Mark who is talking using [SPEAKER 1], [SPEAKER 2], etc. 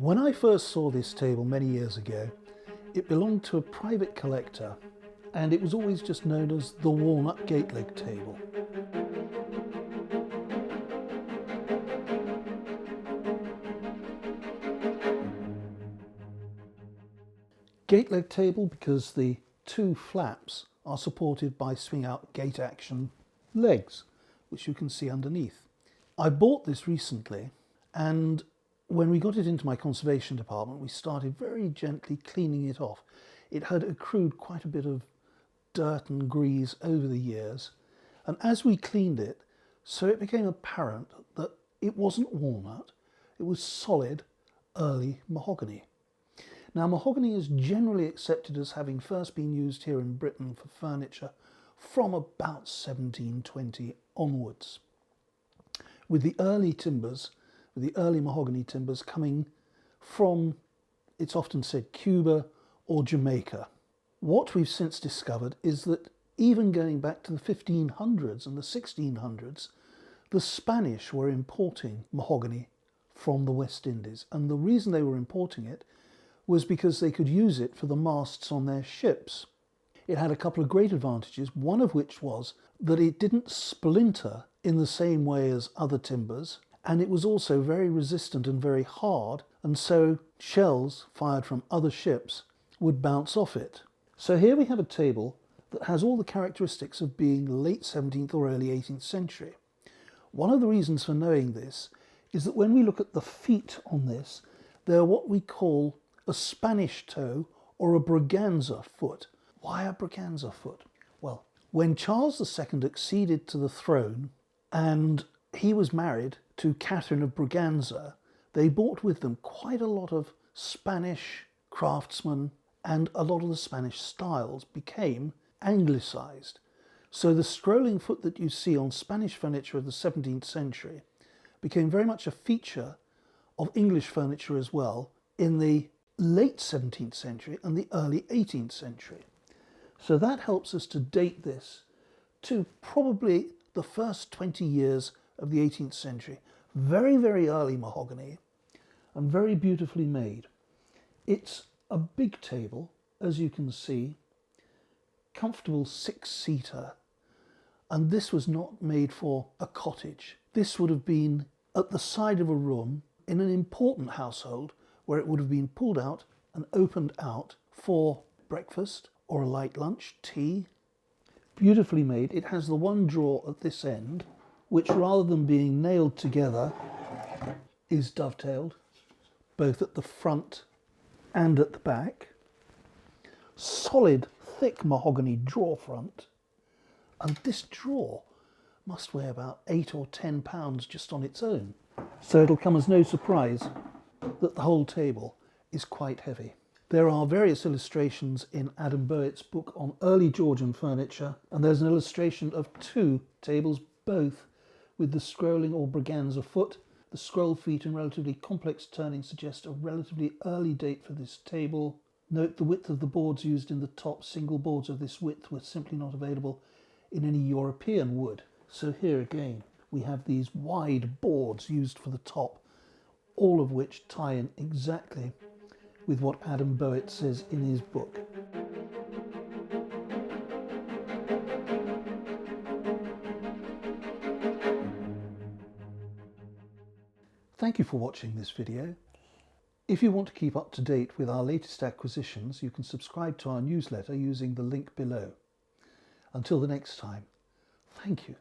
[SPEAKER 1] When I first saw this table many years ago, it belonged to a private collector and it was always just known as the walnut gate leg table. Gate leg table because the two flaps are supported by swing out gate action legs, which you can see underneath. I bought this recently, and when we got it into my conservation department, we started very gently cleaning it off. It had accrued quite a bit of dirt and grease over the years, and as we cleaned it, so it became apparent that it wasn't walnut, it was solid early mahogany. Now, mahogany is generally accepted as having first been used here in Britain for furniture from about 1720 onwards, with the early timbers, with the early mahogany timbers coming from, it's often said, Cuba or Jamaica. What we've since discovered is that even going back to the 1500s and the 1600s, the Spanish were importing mahogany from the West Indies, and the reason they were importing it was because they could use it for the masts on their ships. It had a couple of great advantages, one of which was that it didn't splinter in the same way as other timbers, and it was also very resistant and very hard, and so shells fired from other ships would bounce off it. So here we have a table that has all the characteristics of being late 17th or early 18th century. One of the reasons for knowing this is that when we look at the feet on this, they're what we call a Spanish toe or a Braganza foot. Why a Braganza foot? Well, when Charles II acceded to the throne and he was married to Catherine of Braganza, they brought with them quite a lot of Spanish craftsmen, and a lot of the Spanish styles became anglicised. So the scrolling foot that you see on Spanish furniture of the 17th century became very much a feature of English furniture as well in the late 17th century and the early 18th century. So that helps us to date this to probably the first 20 years of the 18th century. Very, very early mahogany and very beautifully made. It's a big table, as you can see, comfortable 6-seater, and this was not made for a cottage. This would have been at the side of a room in an important household where it would have been pulled out and opened out for breakfast or a light lunch, tea. Beautifully made. It has the one drawer at this end, which rather than being nailed together is dovetailed, both at the front and at the back. Solid, thick mahogany drawer front, and this drawer must weigh about 8 or 10 pounds just on its own. So it'll come as no surprise that the whole table is quite heavy. There are various illustrations in Adam Bowett's book on early Georgian furniture, and there's an illustration of two tables, both with the scrolling or Braganza foot. The scroll feet and relatively complex turning suggest a relatively early date for this table. Note the width of the boards used in the top. Single boards of this width were simply not available in any European wood. So here again we have these wide boards used for the top, all of which tie in exactly with what Adam Bowett says in his book. Thank you for watching this video. If you want to keep up to date with our latest acquisitions, you can subscribe to our newsletter using the link below. Until the next time, thank you.